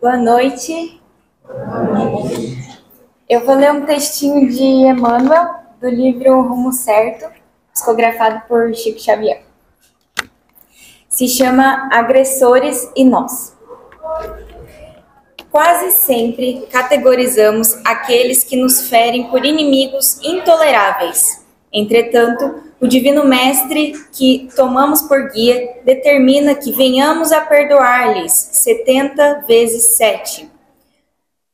Boa noite. Eu vou ler um textinho de Emmanuel, do livro Rumo Certo, psicografado por Chico Xavier. Se chama Agressores e Nós. Quase sempre categorizamos aqueles que nos ferem por inimigos intoleráveis. Entretanto, o Divino Mestre que tomamos por guia determina que venhamos a perdoar-lhes 70 vezes 7.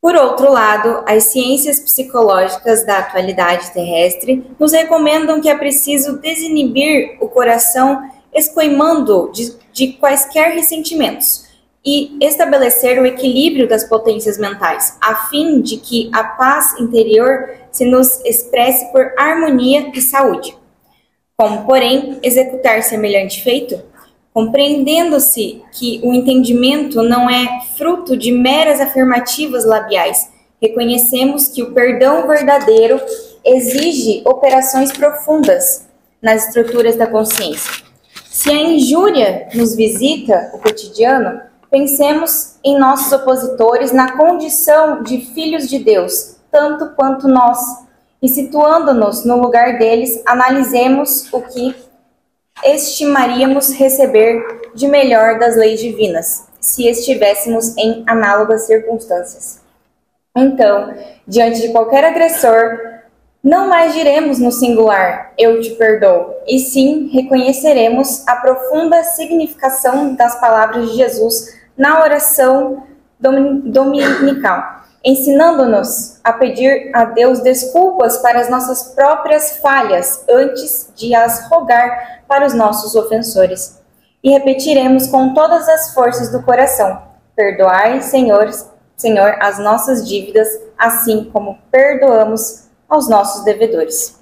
Por outro lado, as ciências psicológicas da atualidade terrestre nos recomendam que é preciso desinibir o coração escoimando de quaisquer ressentimentos e estabelecer o equilíbrio das potências mentais, a fim de que a paz interior se nos expresse por harmonia e saúde. Como, porém, executar semelhante feito? Compreendendo-se que o entendimento não é fruto de meras afirmativas labiais, reconhecemos que o perdão verdadeiro exige operações profundas nas estruturas da consciência. Se a injúria nos visita o cotidiano, pensemos em nossos opositores na condição de filhos de Deus, tanto quanto nós, e situando-nos no lugar deles, analisemos o que estimaríamos receber de melhor das leis divinas, se estivéssemos em análogas circunstâncias. Então, diante de qualquer agressor, não mais diremos no singular, eu te perdoo, e sim reconheceremos a profunda significação das palavras de Jesus na oração dominical, ensinando-nos a pedir a Deus desculpas para as nossas próprias falhas antes de as rogar para os nossos ofensores. E repetiremos com todas as forças do coração: perdoai, Senhor, as nossas dívidas, assim como perdoamos aos nossos devedores.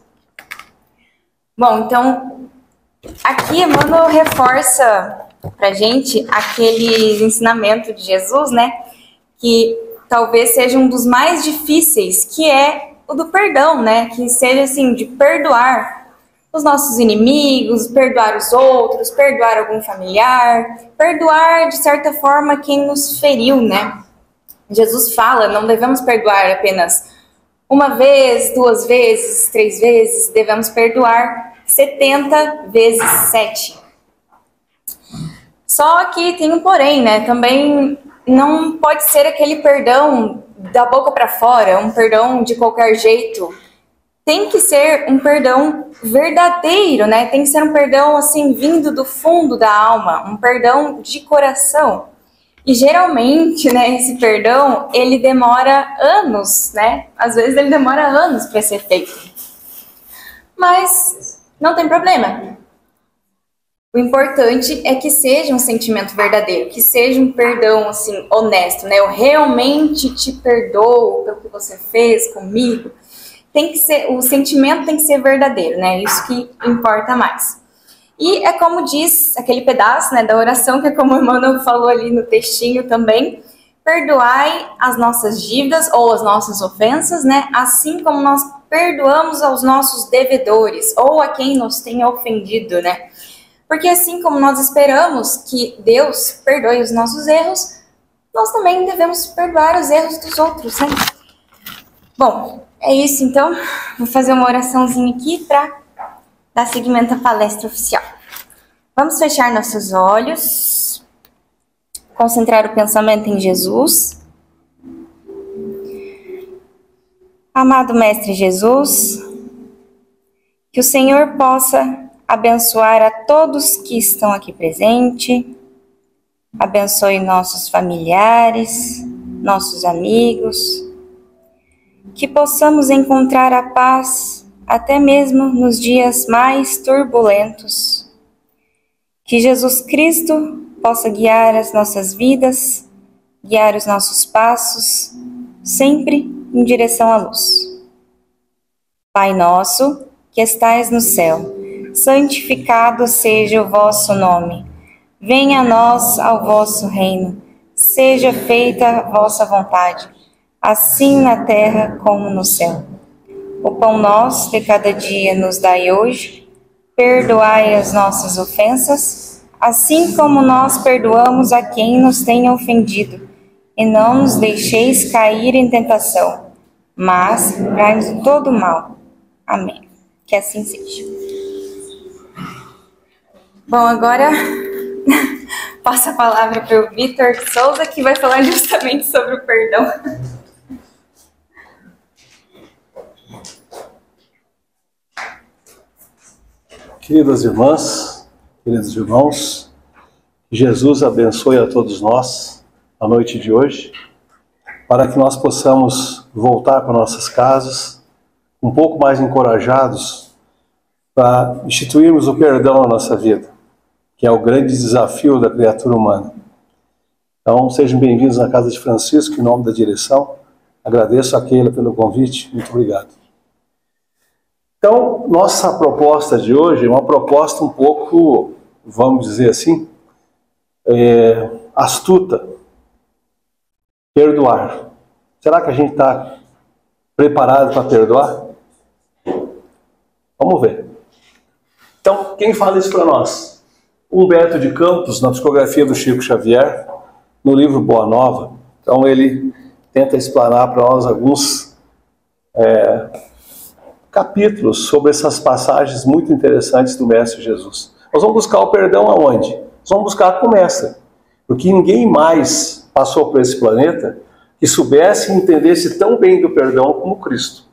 Bom, então, aqui Emmanuel reforça pra gente aquele ensinamento de Jesus, né, que talvez seja um dos mais difíceis, que é o do perdão, né, que seja assim, de perdoar os nossos inimigos, perdoar os outros, perdoar algum familiar, perdoar de certa forma quem nos feriu, né. Jesus fala, não devemos perdoar apenas uma vez, 2 vezes, 3 vezes, devemos perdoar 70 vezes 7. Só que tem um porém, né? Também não pode ser aquele perdão da boca para fora, um perdão de qualquer jeito. Tem que ser um perdão verdadeiro, né? Tem que ser um perdão assim vindo do fundo da alma, um perdão de coração. E geralmente, né, esse perdão, ele demora anos, né? Às vezes ele demora anos para ser feito. Mas não tem problema. O importante é que seja um sentimento verdadeiro, que seja um perdão, assim, honesto, né? Eu realmente te perdoo pelo que você fez comigo. Tem que ser, o sentimento tem que ser verdadeiro, né? Isso que importa mais. E é como diz aquele pedaço, né, da oração, que é como o Emmanuel falou ali no textinho também: perdoai as nossas dívidas ou as nossas ofensas, né? Assim como nós perdoamos aos nossos devedores ou a quem nos tenha ofendido, né? Porque assim como nós esperamos que Deus perdoe os nossos erros, nós também devemos perdoar os erros dos outros, né? Bom, é isso então. Vou fazer uma oraçãozinha aqui para dar seguimento à palestra oficial. Vamos fechar nossos olhos, concentrar o pensamento em Jesus. Amado Mestre Jesus, que o Senhor possa abençoar a todos que estão aqui presentes, abençoe nossos familiares, nossos amigos, que possamos encontrar a paz até mesmo nos dias mais turbulentos. Que Jesus Cristo possa guiar as nossas vidas, guiar os nossos passos, sempre em direção à luz. Pai nosso, que estais no céu, santificado seja o vosso nome. Venha a nós ao vosso reino. Seja feita a vossa vontade, assim na terra como no céu. O pão nosso de cada dia nos dai hoje. Perdoai as nossas ofensas, assim como nós perdoamos a quem nos tem ofendido. e não nos deixeis cair em tentação, mas livrai-nos de todo mal. Amém. Que assim seja. Bom, agora passo a palavra para o Vitor Souza, que vai falar justamente sobre o perdão. Queridas irmãs, queridos irmãos, que Jesus abençoe a todos nós a noite de hoje, para que nós possamos voltar para nossas casas um pouco mais encorajados para instituirmos o perdão na nossa vida, que é o grande desafio da criatura humana. Então, sejam bem-vindos na casa de Francisco, em nome da direção. Agradeço a Keila pelo convite. Muito obrigado. Então, nossa proposta de hoje é uma proposta um pouco, vamos dizer assim, astuta. Perdoar. Será que a gente está preparado para perdoar? Vamos ver. Então, quem fala isso para nós? Humberto de Campos, na psicografia do Chico Xavier, no livro Boa Nova. Então, ele tenta explanar para nós alguns capítulos sobre essas passagens muito interessantes do Mestre Jesus. Nós vamos buscar o perdão aonde? Nós vamos buscar com o Mestre, porque ninguém mais passou por esse planeta que soubesse e entendesse tão bem do perdão como Cristo.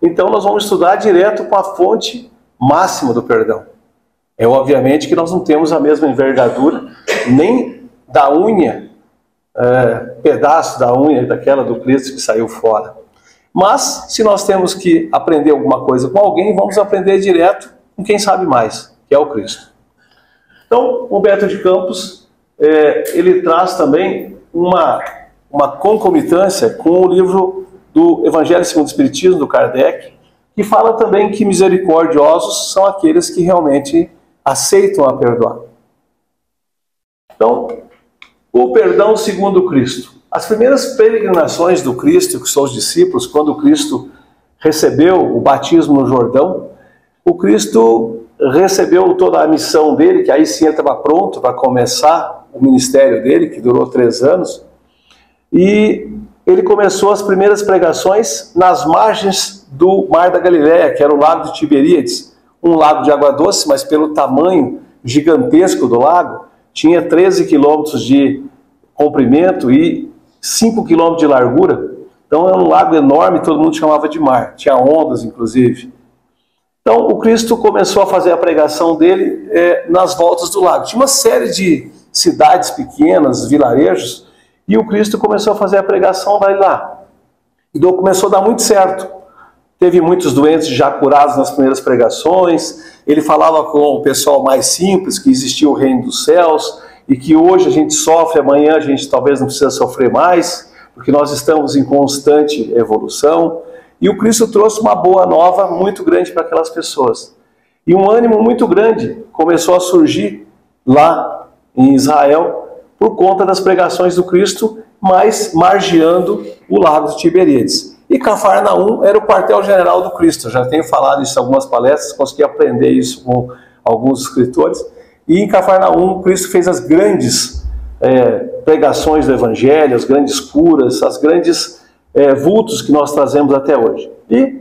Então nós vamos estudar direto com a fonte máxima do perdão. É obviamente que nós não temos a mesma envergadura, nem da unha, pedaço da unha daquela do Cristo que saiu fora. Mas, se nós temos que aprender alguma coisa com alguém, vamos aprender direto com quem sabe mais, que é o Cristo. Então, Humberto de Campos, ele traz também uma concomitância com o livro do Evangelho segundo o Espiritismo, do Kardec, que fala também que misericordiosos são aqueles que realmente aceitam a perdoar. Então, o perdão segundo Cristo. As primeiras peregrinações do Cristo, que são os discípulos, quando o Cristo recebeu o batismo no Jordão, o Cristo recebeu toda a missão dele, que aí sim estava pronto para começar o ministério dele, que durou 3 anos, e ele começou as primeiras pregações nas margens do Mar da Galileia, que era o lago de Tiberíades, um lago de água doce, mas pelo tamanho gigantesco do lago, tinha 13 quilômetros de comprimento e 5 quilômetros de largura. Então era um lago enorme, todo mundo chamava de mar, tinha ondas inclusive. Então o Cristo começou a fazer a pregação dele nas voltas do lago. Tinha uma série de cidades pequenas, vilarejos, e o Cristo começou a fazer a pregação lá. E começou a dar muito certo. Teve muitos doentes já curados nas primeiras pregações, ele falava com o pessoal mais simples, que existia o reino dos céus, e que hoje a gente sofre, amanhã a gente talvez não precisa sofrer mais, porque nós estamos em constante evolução. E o Cristo trouxe uma boa nova muito grande para aquelas pessoas. E um ânimo muito grande começou a surgir lá em Israel, por conta das pregações do Cristo, mas margeando o lago de Tiberíades. E Cafarnaum era o quartel-general do Cristo. Eu já tenho falado isso em algumas palestras, consegui aprender isso com alguns escritores. E em Cafarnaum, Cristo fez as grandes pregações do Evangelho, as grandes curas, as grandes vultos que nós trazemos até hoje. E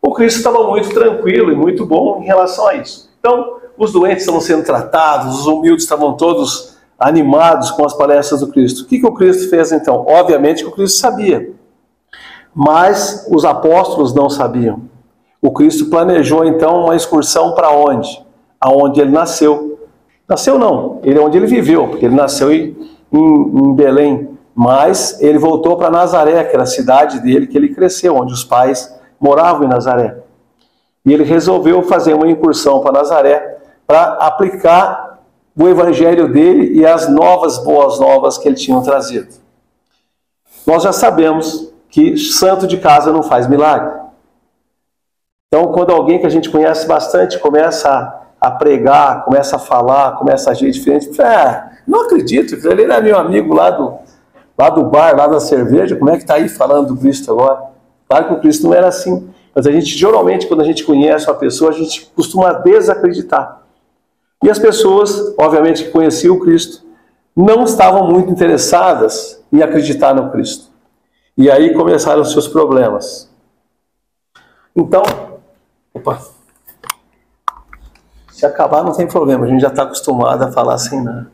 o Cristo estava muito tranquilo e muito bom em relação a isso. Então, os doentes estavam sendo tratados, os humildes estavam todos animados com as palestras do Cristo. O que o Cristo fez então? Obviamente que o Cristo sabia, mas os apóstolos não sabiam. O Cristo planejou então uma excursão para onde? Aonde ele nasceu. Nasceu não, ele é onde ele viveu, porque ele nasceu em Belém, mas ele voltou para Nazaré, que era a cidade dele que ele cresceu, onde os pais moravam em Nazaré. E ele resolveu fazer uma incursão para Nazaré para aplicar o evangelho dele e as novas boas novas que ele tinha trazido. Nós já sabemos que santo de casa não faz milagre. Então, quando alguém que a gente conhece bastante começa a pregar, começa a falar, começa a agir diferente, não acredito, ele era meu amigo lá do bar, lá da cerveja, como é que está aí falando do Cristo agora? Claro que o Cristo não era assim, mas a gente, geralmente, quando a gente conhece uma pessoa, a gente costuma desacreditar. E as pessoas, obviamente, que conheciam o Cristo, não estavam muito interessadas em acreditar no Cristo. E aí começaram os seus problemas. Então, se acabar não tem problema, a gente já está acostumado a falar sem nada.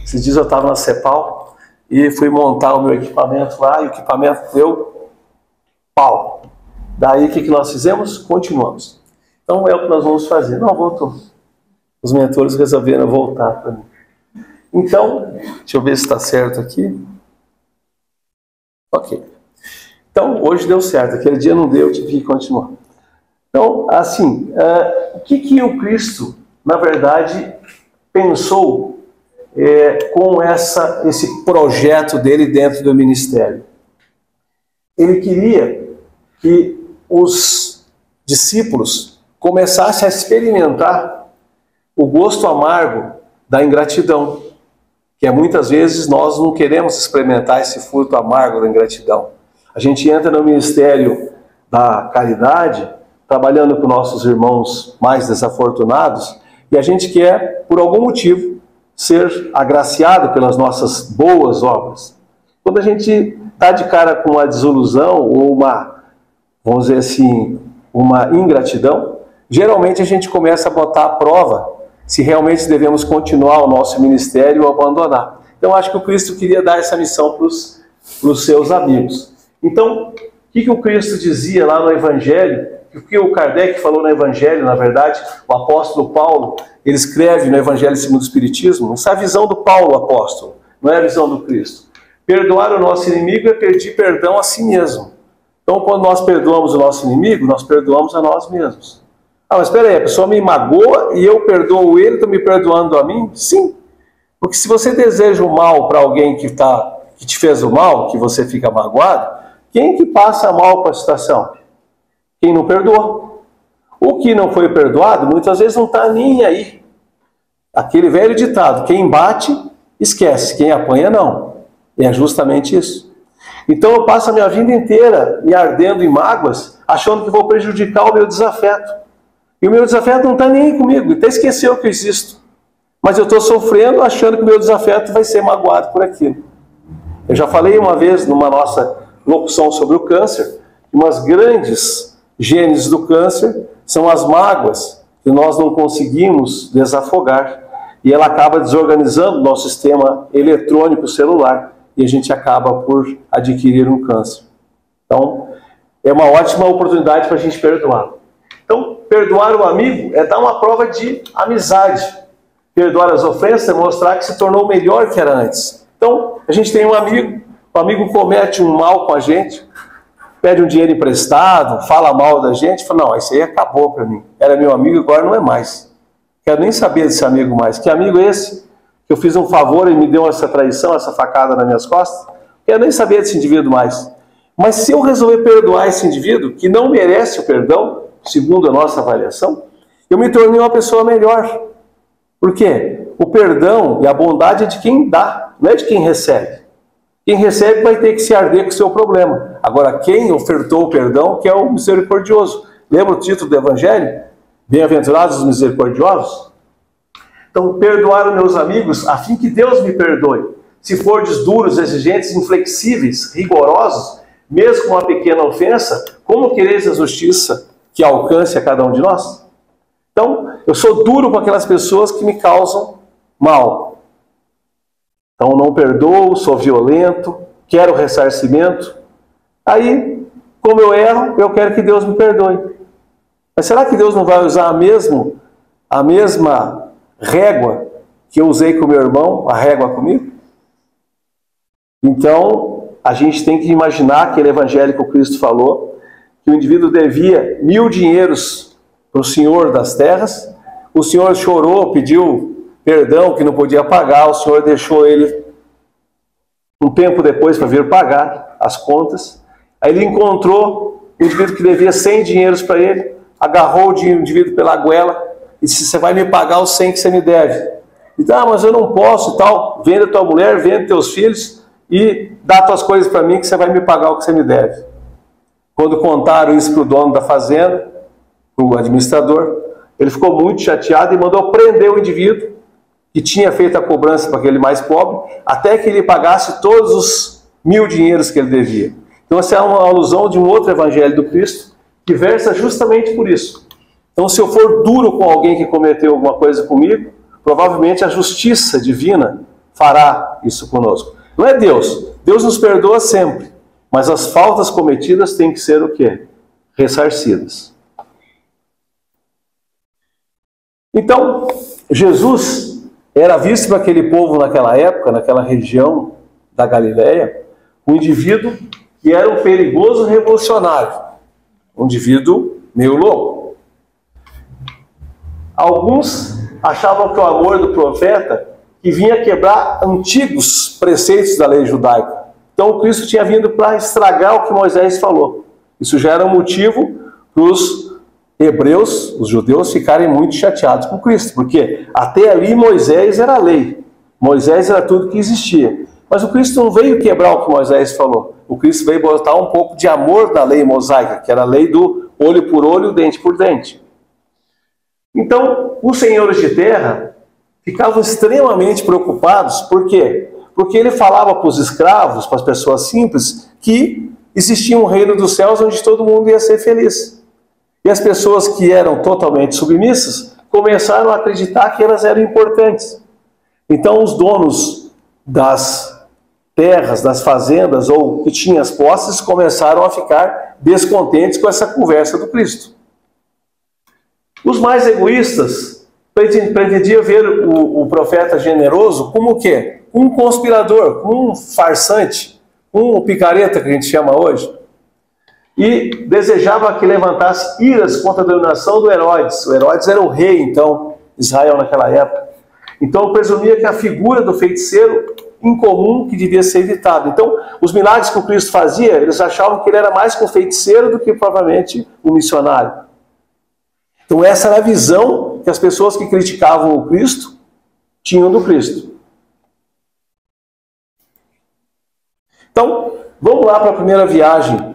Esses dias eu estava na CEPAL e fui montar o meu equipamento lá, e o equipamento deu pau. Daí o que nós fizemos? Continuamos. Então é o que nós vamos fazer. Não, voltou. Os mentores resolveram voltar para mim. Então, deixa eu ver se está certo aqui. Ok. Então, hoje deu certo. Aquele dia não deu, eu tive que continuar. Então, assim, o que o Cristo, na verdade, pensou com esse projeto dele dentro do ministério? Ele queria que os discípulos começassem a experimentar o gosto amargo da ingratidão, que muitas vezes nós não queremos experimentar esse fruto amargo da ingratidão. A gente entra no ministério da caridade, trabalhando com nossos irmãos mais desafortunados, e a gente quer, por algum motivo, ser agraciado pelas nossas boas obras. Quando a gente está de cara com uma desilusão ou vamos dizer assim, uma ingratidão, geralmente a gente começa a botar à prova se realmente devemos continuar o nosso ministério ou abandonar. Então acho que o Cristo queria dar essa missão para os seus amigos. Então, o que o Cristo dizia lá no Evangelho, o que o Kardec falou no Evangelho, na verdade, o apóstolo Paulo, ele escreve no Evangelho segundo o Espiritismo, essa é a visão do Paulo apóstolo, não é a visão do Cristo. Perdoar o nosso inimigo é pedir perdão a si mesmo. Então, quando nós perdoamos o nosso inimigo, nós perdoamos a nós mesmos. Ah, mas espera aí, a pessoa me magoa e eu perdoo ele, estou me perdoando a mim? Sim. Porque se você deseja o mal para alguém que te fez o mal, que você fica magoado, quem que passa mal com a situação? Quem não perdoou. O que não foi perdoado, muitas vezes não está nem aí. Aquele velho ditado, quem bate, esquece, quem apanha, não. E é justamente isso. Então eu passo a minha vida inteira me ardendo em mágoas, achando que vou prejudicar o meu desafeto. E o meu desafeto não está nem aí comigo, até esqueceu que eu existo. Mas eu estou sofrendo achando que o meu desafeto vai ser magoado por aquilo. Eu já falei uma vez numa nossa locução sobre o câncer, que umas grandes gênesis do câncer são as mágoas que nós não conseguimos desafogar. E ela acaba desorganizando o nosso sistema eletrônico celular. E a gente acaba por adquirir um câncer. Então, é uma ótima oportunidade para a gente perdoar. Então, perdoar o amigo é dar uma prova de amizade. Perdoar as ofensas é mostrar que se tornou melhor que era antes. Então, a gente tem um amigo, o amigo comete um mal com a gente, pede um dinheiro emprestado, fala mal da gente, fala, não, isso aí acabou para mim. Era meu amigo, agora não é mais. Quero nem saber desse amigo mais. Que amigo é esse? Que eu fiz um favor e me deu essa traição, essa facada nas minhas costas? Quero nem saber desse indivíduo mais. Mas se eu resolver perdoar esse indivíduo, que não merece o perdão, segundo a nossa avaliação, eu me tornei uma pessoa melhor. Por quê? O perdão e a bondade é de quem dá, não é de quem recebe. Quem recebe vai ter que se arder com o seu problema. Agora, quem ofertou o perdão, que é o misericordioso. Lembra o título do Evangelho? Bem-aventurados os misericordiosos? Então, perdoar os meus amigos, a fim que Deus me perdoe. Se fordes duros, exigentes, inflexíveis, rigorosos, mesmo com uma pequena ofensa, como quereis a justiça que alcance a cada um de nós? Então, eu sou duro com aquelas pessoas que me causam mal. Então, não perdoo, sou violento, quero ressarcimento. Aí, como eu erro, eu quero que Deus me perdoe. Mas será que Deus não vai usar a mesma régua que eu usei com meu irmão, a régua comigo? Então, a gente tem que imaginar aquele evangelho que o Cristo falou, que o indivíduo devia 1000 dinheiros para o Senhor das terras, o Senhor chorou, pediu perdão que não podia pagar, o Senhor deixou ele um tempo depois para vir pagar as contas. Aí ele encontrou o indivíduo que devia 100 dinheiros para ele, agarrou o indivíduo pela goela e disse, você vai me pagar os 100 que você me deve. Então, mas eu não posso e tal, vende a tua mulher, vende teus filhos e dá tuas coisas para mim que você vai me pagar o que você me deve. Quando contaram isso para o dono da fazenda, para o administrador, ele ficou muito chateado e mandou prender o indivíduo que tinha feito a cobrança para aquele mais pobre, até que ele pagasse todos os 1000 dinheiros que ele devia. Então essa é uma alusão de um outro evangelho do Cristo, que versa justamente por isso. Então se eu for duro com alguém que cometeu alguma coisa comigo, provavelmente a justiça divina fará isso conosco. Não é Deus. Deus nos perdoa sempre. Mas as faltas cometidas têm que ser o quê? Ressarcidas. Então, Jesus era visto para aquele povo naquela época, naquela região da Galileia, um indivíduo que era um perigoso revolucionário. Um indivíduo meio louco. Alguns achavam que o amor do profeta que vinha quebrar antigos preceitos da lei judaica. Então o Cristo tinha vindo para estragar o que Moisés falou. Isso já era um motivo para os hebreus, os judeus, ficarem muito chateados com Cristo, porque até ali Moisés era a lei. Moisés era tudo que existia. Mas o Cristo não veio quebrar o que Moisés falou. O Cristo veio botar um pouco de amor da lei mosaica, que era a lei do olho por olho, dente por dente. Então, os senhores de terra ficavam extremamente preocupados. Por quê? Porque ele falava para os escravos, para as pessoas simples, que existia um reino dos céus onde todo mundo ia ser feliz. E as pessoas que eram totalmente submissas começaram a acreditar que elas eram importantes. Então os donos das terras, das fazendas ou que tinham as posses começaram a ficar descontentes com essa conversa do Cristo. Os mais egoístas pretendiam ver o profeta generoso como o quê? Um conspirador, um farsante, um picareta que a gente chama hoje. E desejava que levantasse iras contra a dominação do Herodes. O Herodes era o rei, então, de Israel naquela época. Então presumia que a figura do feiticeiro incomum que devia ser evitado. Então, os milagres que o Cristo fazia, eles achavam que ele era mais que um feiticeiro do que propriamente um missionário. Então essa era a visão que as pessoas que criticavam o Cristo tinham do Cristo. Então, vamos lá para a primeira viagem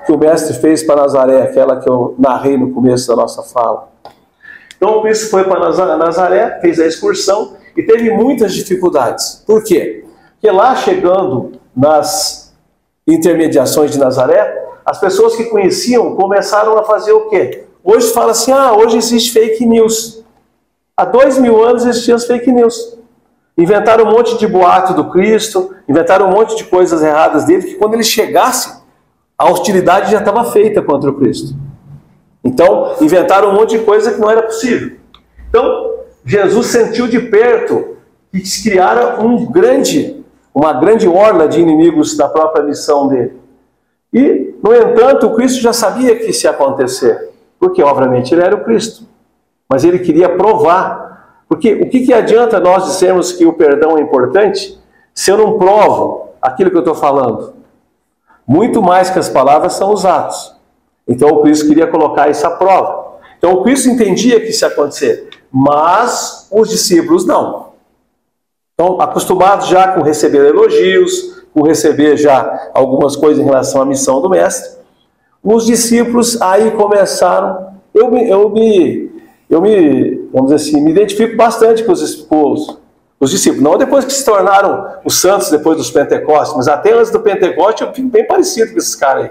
que o mestre fez para Nazaré, aquela que eu narrei no começo da nossa fala. Então o Cristo foi para Nazaré, fez a excursão e teve muitas dificuldades. Por quê? Porque lá chegando nas intermediações de Nazaré, as pessoas que conheciam começaram a fazer o quê? Hoje fala assim, hoje existe fake news. Há 2000 anos existiam as fake news. Inventaram um monte de boato do Cristo, inventaram um monte de coisas erradas dele, que quando ele chegasse, a hostilidade já estava feita contra o Cristo. Então, inventaram um monte de coisa que não era possível. Então, Jesus sentiu de perto que se criara uma grande orla de inimigos da própria missão dele. E, no entanto, o Cristo já sabia que isso ia acontecer, porque, obviamente, ele era o Cristo. Mas ele queria provar. Porque o que adianta nós dizermos que o perdão é importante se eu não provo aquilo que eu estou falando? Muito mais que as palavras são os atos. Então o Cristo queria colocar isso à prova. Então o Cristo entendia que isso ia acontecer, mas os discípulos não. Então, acostumados já com receber elogios, com receber já algumas coisas em relação à missão do Mestre, os discípulos aí começaram. Vamos dizer assim, me identifico bastante com os discípulos. Não depois que se tornaram os santos, depois dos Pentecostes, mas até antes do Pentecoste eu fico bem parecido com esses caras aí.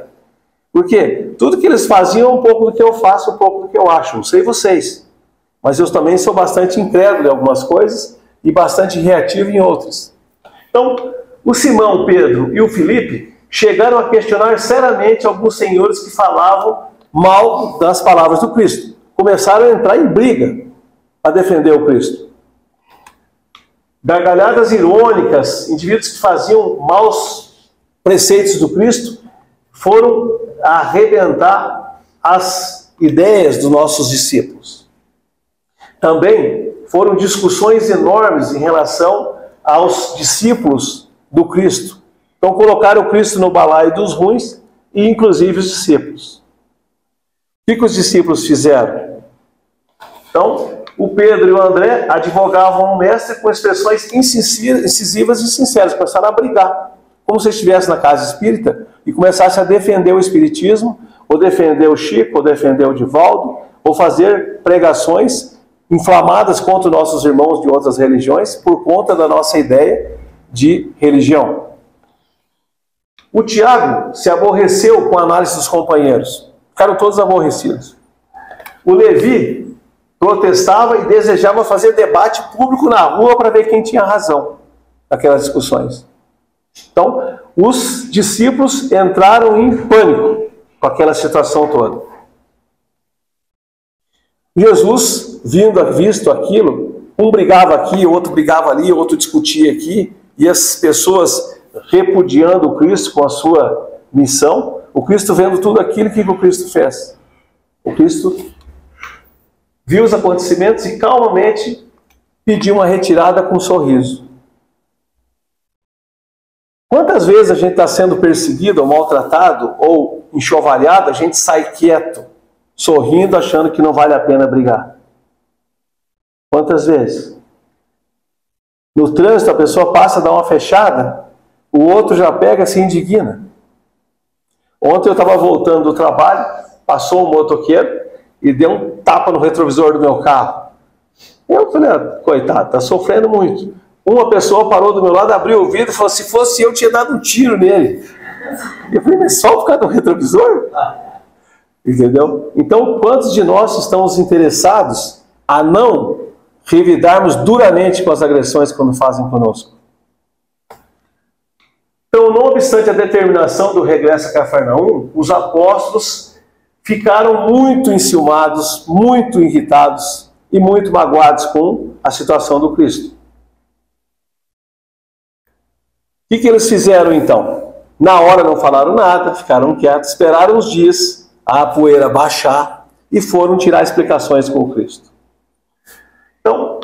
Por quê? Tudo que eles faziam é um pouco do que eu faço, um pouco do que eu acho. Não sei vocês, mas eu também sou bastante incrédulo em algumas coisas e bastante reativo em outras. Então, o Simão, o Pedro e o Filipe chegaram a questionar seriamente alguns senhores que falavam mal das palavras do Cristo. Começaram a entrar em briga a defender o Cristo. Gargalhadas irônicas, indivíduos que faziam maus preceitos do Cristo, foram arrebentar as ideias dos nossos discípulos. Também foram discussões enormes em relação aos discípulos do Cristo. Então colocaram o Cristo no balaio dos ruins e inclusive os discípulos. O que os discípulos fizeram? Então, o Pedro e o André advogavam o mestre com expressões incisivas e sinceras. Começaram a brigar, como se estivesse na casa espírita e começasse a defender o espiritismo, ou defender o Chico, ou defender o Divaldo, ou fazer pregações inflamadas contra nossos irmãos de outras religiões por conta da nossa ideia de religião. O Tiago se aborreceu com a análise dos companheiros. Ficaram todos aborrecidos. O Levi protestava e desejava fazer debate público na rua para ver quem tinha razão naquelas discussões. Então, os discípulos entraram em pânico com aquela situação toda. Jesus, visto aquilo, um brigava aqui, outro brigava ali, outro discutia aqui, e as pessoas repudiando o Cristo com a sua missão, o Cristo vendo tudo aquilo, que o Cristo fez? O Cristo viu os acontecimentos e calmamente pediu uma retirada com um sorriso. Quantas vezes a gente está sendo perseguido ou maltratado ou enxovalhado, a gente sai quieto, sorrindo, achando que não vale a pena brigar? Quantas vezes? No trânsito a pessoa passa a dar uma fechada, o outro já pega e se indigna. Ontem eu estava voltando do trabalho, passou um motoqueiro e deu um tapa no retrovisor do meu carro. Eu falei, coitado, está sofrendo muito. Uma pessoa parou do meu lado, abriu o vidro e falou, se fosse eu, tinha dado um tiro nele. Eu falei, mas só por causa do retrovisor? Entendeu? Então, quantos de nós estamos interessados a não revidarmos duramente com as agressões quando fazem conosco? Então, não obstante a determinação do regresso a Cafarnaum, os apóstolos ficaram muito enciumados, muito irritados e muito magoados com a situação do Cristo. O que eles fizeram então? Na hora não falaram nada, ficaram quietos, esperaram uns dias a poeira baixar e foram tirar explicações com o Cristo. Então,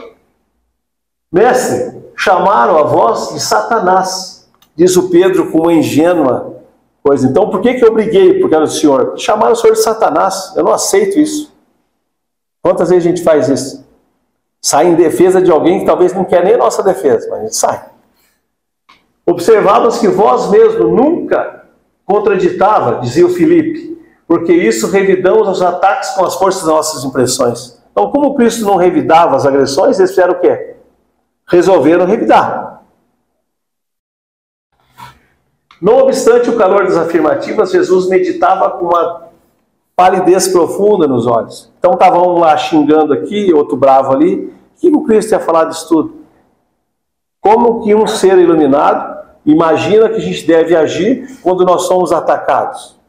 mestre, chamaram a voz de Satanás, diz o Pedro com uma ingênua coisa. Então, por que eu briguei por causa do Senhor? Chamaram o Senhor de Satanás, eu não aceito isso. Quantas vezes a gente faz isso? Sai em defesa de alguém que talvez não quer nem a nossa defesa, mas a gente sai. Observávamos que vós mesmo nunca contraditava, dizia o Filipe, porque isso revidamos os ataques com as forças das nossas impressões. Então, como Cristo não revidava as agressões, eles fizeram o quê? Resolveram revidar. Não obstante o calor das afirmativas, Jesus meditava com uma palidez profunda nos olhos. Então estavam um lá xingando aqui, outro bravo ali. O que o Cristo ia falar disso tudo? Como que um ser iluminado imagina que a gente deve agir quando nós somos atacados?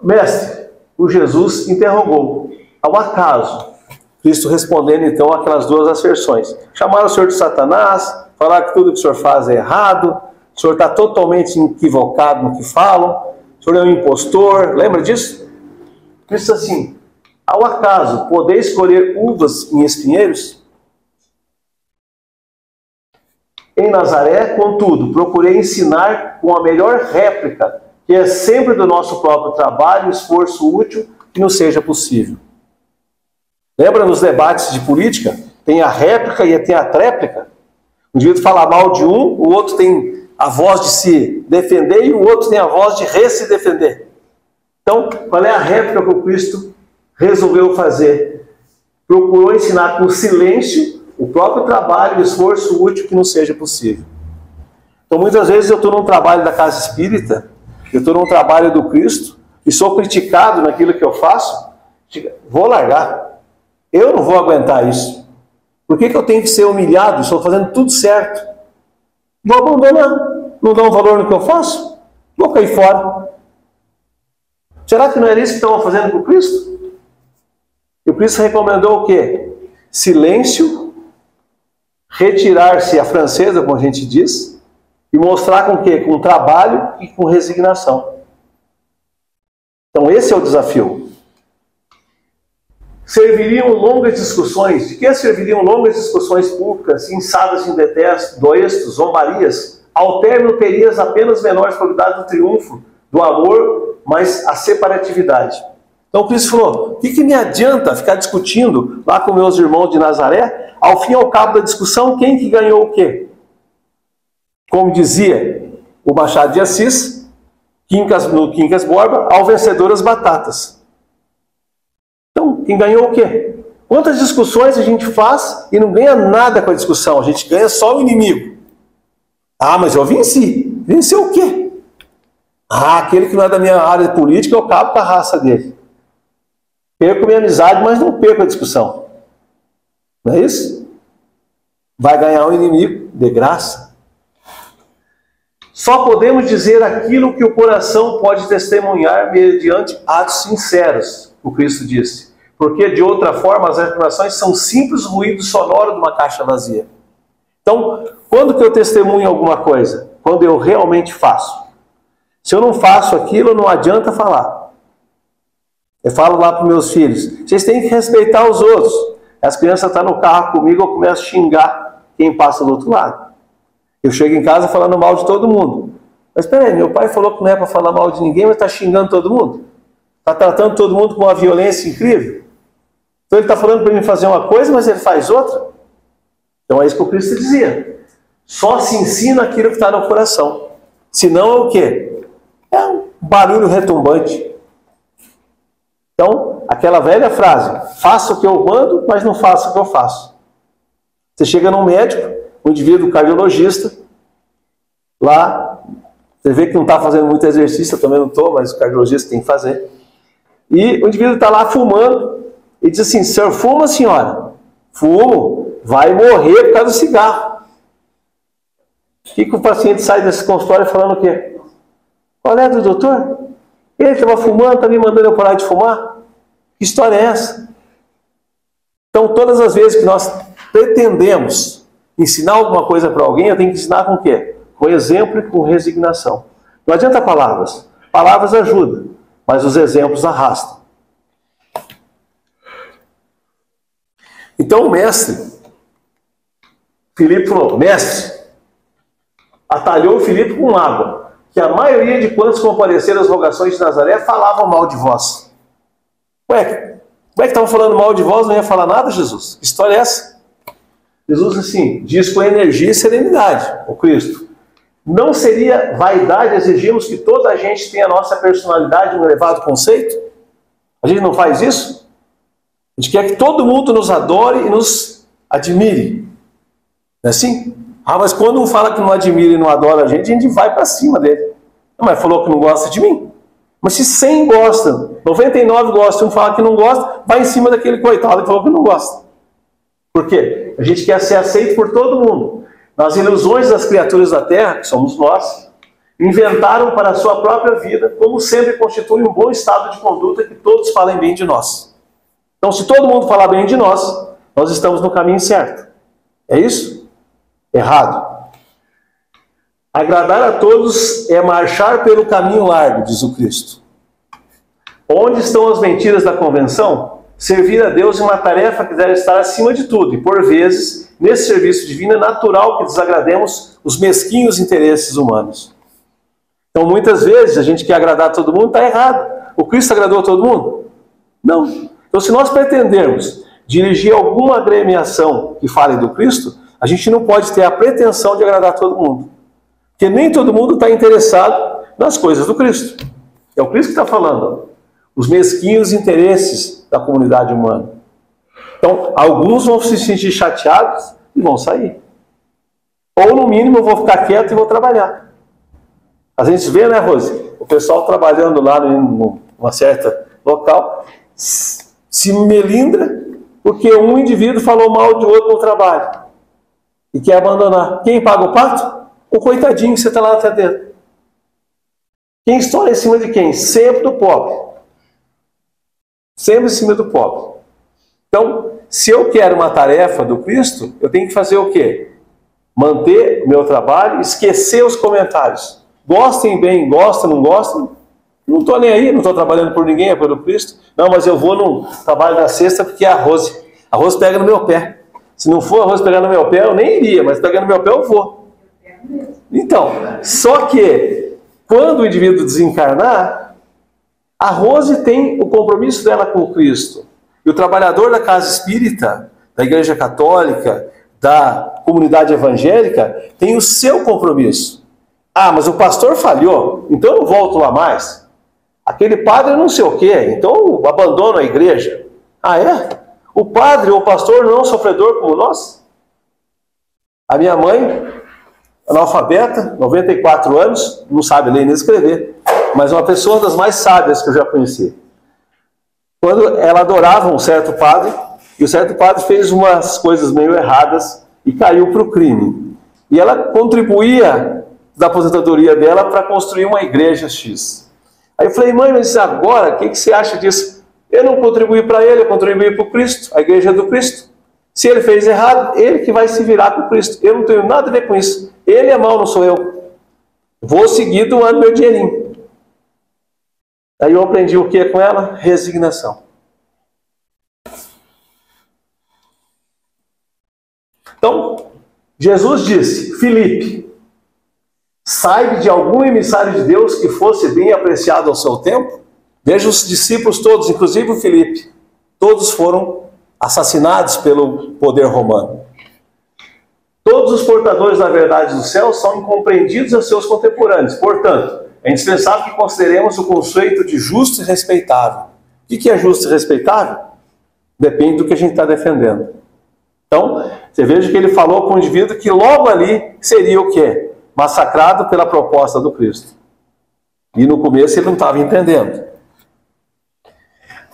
Mestre, o Jesus interrogou, ao acaso, Cristo respondendo então aquelas duas asserções. Chamaram o Senhor de Satanás, falaram que tudo que o Senhor faz é errado, o Senhor está totalmente equivocado no que falam, o Senhor é um impostor, lembra disso? Cristo assim, ao acaso, podeis colher uvas em espinheiros? Em Nazaré, contudo, procurei ensinar com a melhor réplica, que é sempre do nosso próprio trabalho, esforço útil, que nos seja possível. Lembra nos debates de política? Tem a réplica e tem a tréplica. Um indivíduo fala mal de um, o outro tem a voz de se defender e o outro tem a voz de se defender. Então, qual é a réplica que o Cristo resolveu fazer? Procurou ensinar com silêncio o próprio trabalho e esforço útil que nos seja possível. Então, muitas vezes eu estou num trabalho da casa espírita, eu estou num trabalho do Cristo e sou criticado naquilo que eu faço, vou largar. Eu não vou aguentar isso. Por que eu tenho que ser humilhado? Estou fazendo tudo certo. Vou abandonar. Não dou um valor no que eu faço? Vou cair fora. Será que não era isso que estavam fazendo com o Cristo? E o Cristo recomendou o quê? Silêncio, retirar-se à francesa, como a gente diz, e mostrar com o quê? Com trabalho e com resignação. Então esse é o desafio. Serviriam longas discussões. De que serviriam longas discussões públicas, insadas em doesto, zombarias? Ao término terias apenas menores probabilidades do triunfo, do amor, mas a separatividade. Então Cristo falou, o que me adianta ficar discutindo lá com meus irmãos de Nazaré? Ao fim e ao cabo da discussão, quem que ganhou o quê? Como dizia o Machado de Assis, no Quincas Borba, ao vencedor as batatas. quem ganhou o quê? Quantas discussões a gente faz e não ganha nada com a discussão? A gente ganha só o inimigo. Ah, mas eu venci. Venceu o quê? Ah, aquele que não é da minha área política, eu acabo com a raça dele. Perco minha amizade, mas não perco a discussão. Não é isso? Vai ganhar um inimigo de graça. Só podemos dizer aquilo que o coração pode testemunhar mediante atos sinceros, o Cristo disse. Porque de outra forma as afirmações são simples ruídos sonoros de uma caixa vazia. Então, quando que eu testemunho alguma coisa? Quando eu realmente faço. Se eu não faço aquilo, não adianta falar. Eu falo lá para os meus filhos, vocês têm que respeitar os outros. As crianças estão no carro comigo, eu começo a xingar quem passa do outro lado. Eu chego em casa falando mal de todo mundo. Mas espera aí, meu pai falou que não é para falar mal de ninguém, mas está xingando todo mundo? Está tratando todo mundo com uma violência incrível? Então ele está falando para mim fazer uma coisa, mas ele faz outra? Então é isso que o Cristo dizia. Só se ensina aquilo que está no coração. Senão é o quê? É um barulho retumbante. Então, aquela velha frase, faça o que eu mando, mas não faça o que eu faço. Você chega num médico, um indivíduo cardiologista, lá, você vê que não está fazendo muito exercício, eu também não estou, mas o cardiologista tem que fazer. E o indivíduo está lá fumando, e diz assim, senhor, fuma, senhora? Fumo, vai morrer por causa do cigarro. O que o paciente sai desse consultório falando o quê? Qual é do doutor? Ele estava fumando, está me mandando eu parar de fumar? Que história é essa? Então, todas as vezes que nós pretendemos ensinar alguma coisa para alguém, eu tenho que ensinar com o quê? Com exemplo e com resignação. Não adianta palavras. Palavras ajudam, mas os exemplos arrastam. Então o mestre, Filipe falou, mestre, atalhou Filipe com água, que a maioria de quantos compareceram às rogações de Nazaré falavam mal de vós. Ué, como é que estavam falando mal de vós? Não ia falar nada, Jesus? Que história é essa? Jesus, assim, diz com energia e serenidade, o Cristo. Não seria vaidade exigirmos que toda a gente tenha a nossa personalidade no elevado conceito? A gente não faz isso? A gente quer que todo mundo nos adore e nos admire. Não é assim? Ah, mas quando um fala que não admira e não adora a gente vai para cima dele. Não, mas falou que não gosta de mim. Mas se 100 gostam, 99 gostam, um fala que não gosta, vai em cima daquele coitado que falou que não gosta. Por quê? A gente quer ser aceito por todo mundo. Nas ilusões das criaturas da Terra, que somos nós, inventaram para a sua própria vida, como sempre constitui um bom estado de conduta que todos falem bem de nós. Então, se todo mundo falar bem de nós, nós estamos no caminho certo. É isso? Errado. Agradar a todos é marchar pelo caminho largo, diz o Cristo. Onde estão as mentiras da convenção? Servir a Deus é uma tarefa que deve estar acima de tudo. E por vezes, nesse serviço divino, é natural que desagrademos os mesquinhos interesses humanos. Então, muitas vezes, a gente quer agradar a todo mundo, está errado. O Cristo agradou a todo mundo? Não. Então, se nós pretendermos dirigir alguma agremiação que fale do Cristo, a gente não pode ter a pretensão de agradar a todo mundo. Porque nem todo mundo está interessado nas coisas do Cristo. É o Cristo que está falando. Os mesquinhos interesses da comunidade humana. Então, alguns vão se sentir chateados e vão sair. Ou, no mínimo, eu vou ficar quieto e vou trabalhar. A gente vê, né, Rose? O pessoal trabalhando lá numa certa local se melindra porque um indivíduo falou mal de outro no trabalho e quer abandonar. Quem paga o pato? O coitadinho que você está lá atendendo. Quem estoura em cima de quem? Sempre do pobre. Sempre em cima do pobre. Então, se eu quero uma tarefa do Cristo, eu tenho que fazer o quê? Manter o meu trabalho, esquecer os comentários. Gostem bem, gostam, não gostam. Não estou nem aí, não estou trabalhando por ninguém, é pelo Cristo. Não, mas eu vou no trabalho da sexta porque é a Rose. A Rose pega no meu pé. Se não for a Rose pegar no meu pé, eu nem iria, mas pegando no meu pé, eu vou. Então, só que quando o indivíduo desencarnar, a Rose tem o compromisso dela com o Cristo. E o trabalhador da casa espírita, da Igreja Católica, da comunidade evangélica, tem o seu compromisso. Ah, mas o pastor falhou, então eu não volto lá mais. Aquele padre não sei o quê, então eu abandono a igreja. Ah, é? O padre ou o pastor não é um sofredor como nós? A minha mãe, analfabeta, 94 anos, não sabe ler nem escrever, mas uma pessoa das mais sábias que eu já conheci. Quando ela adorava um certo padre, e o certo padre fez umas coisas meio erradas e caiu para o crime. E ela contribuía da aposentadoria dela para construir uma igreja X. Aí eu falei, mãe, mas agora, o que você acha disso? Eu não contribuí para ele, eu contribuí para o Cristo, a igreja do Cristo. Se ele fez errado, ele que vai se virar com o Cristo. Eu não tenho nada a ver com isso. Ele é mau, não sou eu. Vou seguir doando meu dinheirinho. Aí eu aprendi o que com ela? Resignação. Então, Jesus disse, Filipe, saiba de algum emissário de Deus que fosse bem apreciado ao seu tempo? Veja os discípulos todos, inclusive o Filipe, todos foram assassinados pelo poder romano. Todos os portadores da verdade do céu são incompreendidos aos seus contemporâneos. Portanto, é indispensável que consideremos o conceito de justo e respeitável. O que é justo e respeitável? Depende do que a gente está defendendo. Então, você veja que ele falou para um indivíduo que logo ali seria o quê? Massacrado pela proposta do Cristo. E no começo ele não estava entendendo.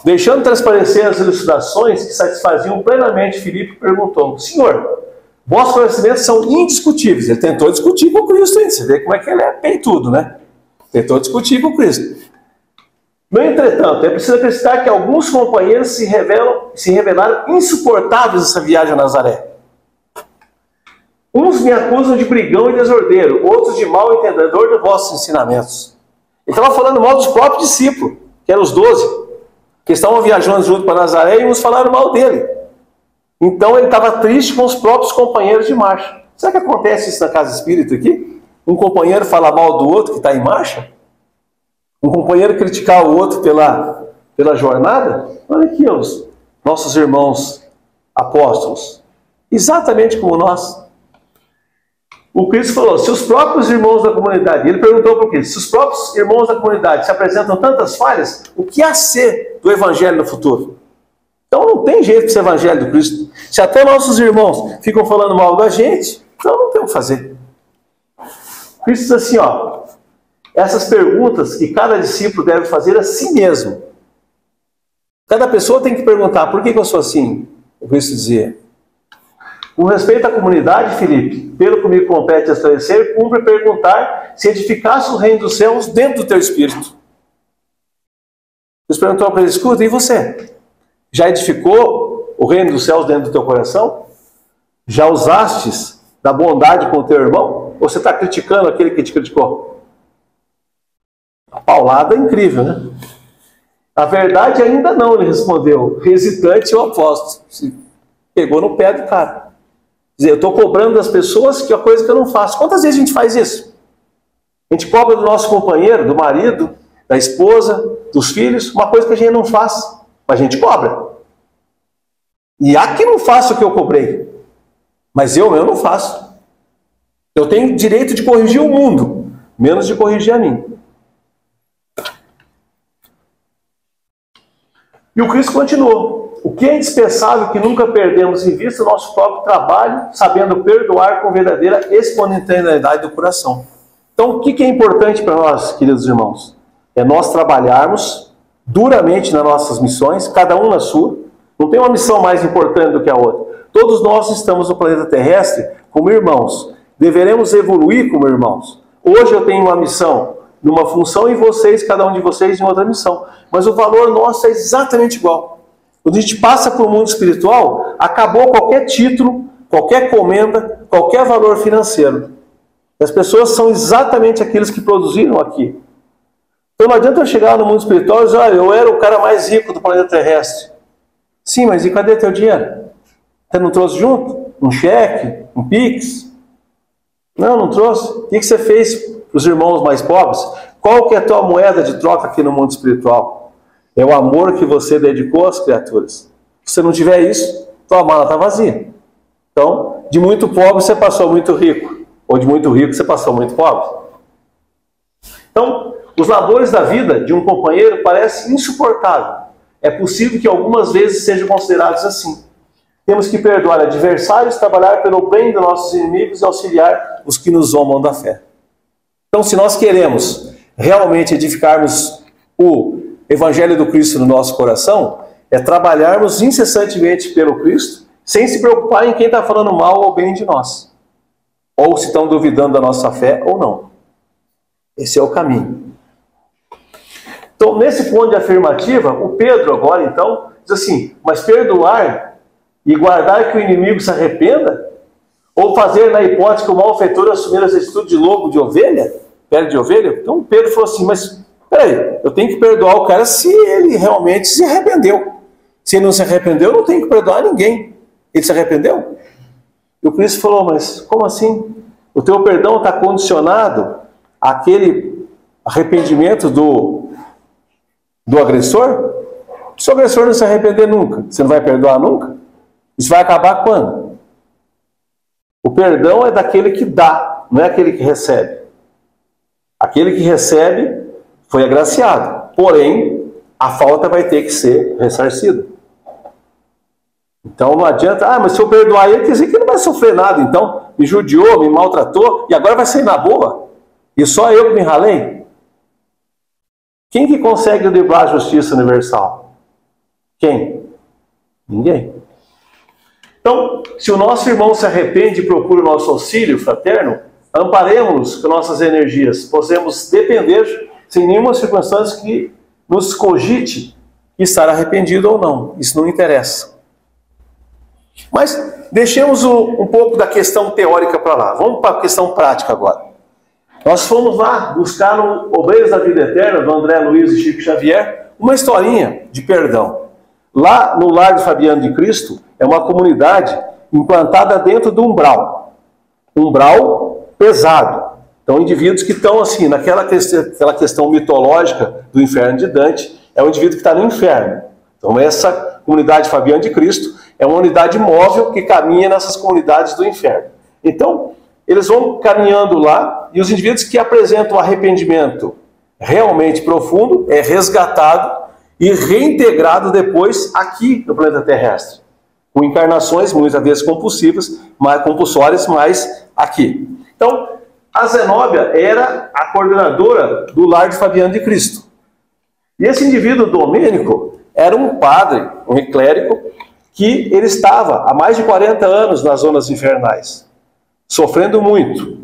Deixando transparecer as ilustrações que satisfaziam plenamente, Filipe perguntou, Senhor, vossos conhecimentos são indiscutíveis. Ele tentou discutir com o Cristo ainda. Você vê como é que ele é peitudo, né? Tentou discutir com o Cristo. No entretanto, é preciso acrescentar que alguns companheiros se revelaram insuportáveis nessa viagem a Nazaré. Uns me acusam de brigão e desordeiro, outros de mal entendedor de vossos ensinamentos. Ele estava falando mal dos próprios discípulos, que eram os 12, que estavam viajando junto para Nazaré, e uns falaram mal dele. Então ele estava triste com os próprios companheiros de marcha. Será que acontece isso na casa espírita aqui? Um companheiro fala mal do outro que está em marcha? Um companheiro criticar o outro pela jornada? Olha aqui os nossos irmãos apóstolos. Exatamente como nós. O Cristo falou, se os próprios irmãos da comunidade, ele perguntou por quê? Se os próprios irmãos da comunidade se apresentam tantas falhas, o que há a ser do evangelho no futuro? Então não tem jeito para ser evangelho do Cristo. Se até nossos irmãos ficam falando mal da gente, então não tem o que fazer. Cristo diz assim, ó, essas perguntas que cada discípulo deve fazer a si mesmo. Cada pessoa tem que perguntar, por que eu sou assim? O Cristo dizia. Com respeito à comunidade, Filipe, pelo que me compete esclarecer, cumpre perguntar se edificasse o reino dos céus dentro do teu espírito. Deus perguntou para ele, escuta, e você? Já edificou o reino dos céus dentro do teu coração? Já usastes da bondade com o teu irmão? Ou você está criticando aquele que te criticou? A paulada é incrível, né? A verdade ainda não, ele respondeu. Hesitante o apóstolo. Se pegou no pé do cara. Quer dizer, eu estou cobrando das pessoas que é coisa que eu não faço. Quantas vezes a gente faz isso? A gente cobra do nosso companheiro, do marido, da esposa, dos filhos, uma coisa que a gente não faz. Mas a gente cobra. E há quem não faça o que eu cobrei. Mas eu não faço. Eu tenho direito de corrigir o mundo, menos de corrigir a mim. E o Cristo continuou. O que é indispensável que nunca perdemos em vista o nosso próprio trabalho, sabendo perdoar com verdadeira espontaneidade do coração. Então, o que é importante para nós, queridos irmãos? É nós trabalharmos duramente nas nossas missões, cada um na sua. Não tem uma missão mais importante do que a outra. Todos nós estamos no planeta terrestre como irmãos. Deveremos evoluir como irmãos. Hoje eu tenho uma missão numa função e vocês, cada um de vocês, em outra missão. Mas o valor nosso é exatamente igual. Quando a gente passa para o mundo espiritual, acabou qualquer título, qualquer comenda, qualquer valor financeiro. As pessoas são exatamente aqueles que produziram aqui. Então não adianta eu chegar no mundo espiritual e dizer, olha, eu era o cara mais rico do planeta terrestre. Sim, mas e cadê teu dinheiro? Você não trouxe junto? Um cheque? Um pix? Não trouxe. O que você fez para os irmãos mais pobres? Qual que é a tua moeda de troca aqui no mundo espiritual? É o amor que você dedicou às criaturas. Se você não tiver isso, tua mala está vazia. Então, de muito pobre você passou muito rico. Ou de muito rico você passou muito pobre. Então, os labores da vida de um companheiro parecem insuportáveis. é possível que algumas vezes sejam considerados assim. Temos que perdoar adversários, trabalhar pelo bem dos nossos inimigos e auxiliar os que nos zombam da fé. Então, se nós queremos realmente edificarmos o Evangelho do Cristo no nosso coração, é trabalharmos incessantemente pelo Cristo, sem se preocupar em quem está falando mal ou bem de nós, ou se estão duvidando da nossa fé ou não. Esse é o caminho. Então, nesse ponto de afirmativa, o Pedro agora, então, diz assim, mas perdoar e guardar que o inimigo se arrependa? Ou fazer, na hipótese que o malfeitor assumir as atitudes de lobo de ovelha? Pele de ovelha? Então Pedro falou assim, mas peraí, eu tenho que perdoar o cara se ele realmente se arrependeu. Se ele não se arrependeu, eu não tenho que perdoar ninguém. Ele se arrependeu? E o Cristo falou, mas como assim? O teu perdão está condicionado àquele arrependimento do agressor? Se o agressor não se arrepender nunca, você não vai perdoar nunca? Isso vai acabar quando? O perdão é daquele que dá, não é aquele que recebe. Aquele que recebe foi agraciado, porém, a falta vai ter que ser ressarcida. Então não adianta, mas se eu perdoar ele, quer dizer que ele não vai sofrer nada, então me judiou, me maltratou, e agora vai sair na boa? E só eu que me ralei? Quem que consegue driblar a justiça universal? Quem? Ninguém. Então, se o nosso irmão se arrepende e procura o nosso auxílio fraterno, amparemos-nos com nossas energias, possamos depender, sem nenhuma circunstância que nos cogite estar arrependido ou não. Isso não interessa. Mas deixemos um pouco da questão teórica para lá. Vamos para a questão prática agora. Nós fomos lá buscar no Obreiros da Vida Eterna, do André Luiz e Chico Xavier, uma historinha de perdão. Lá no Lar de Fabiano de Cristo, é uma comunidade implantada dentro do umbral. Umbral pesado. Então, indivíduos que estão assim, naquela questão mitológica do inferno de Dante, é um indivíduo que está no inferno. Então, essa comunidade Fabiano de Cristo é uma unidade móvel que caminha nessas comunidades do inferno. Então, eles vão caminhando lá e os indivíduos que apresentam arrependimento realmente profundo é resgatado e reintegrado depois aqui no planeta terrestre, com encarnações muitas vezes compulsórias, mas aqui. Então, a Zenóbia era a coordenadora do Lar de Fabiano de Cristo. E esse indivíduo, Domênico, era um padre, um clérigo, que ele estava há mais de 40 anos nas zonas infernais, sofrendo muito.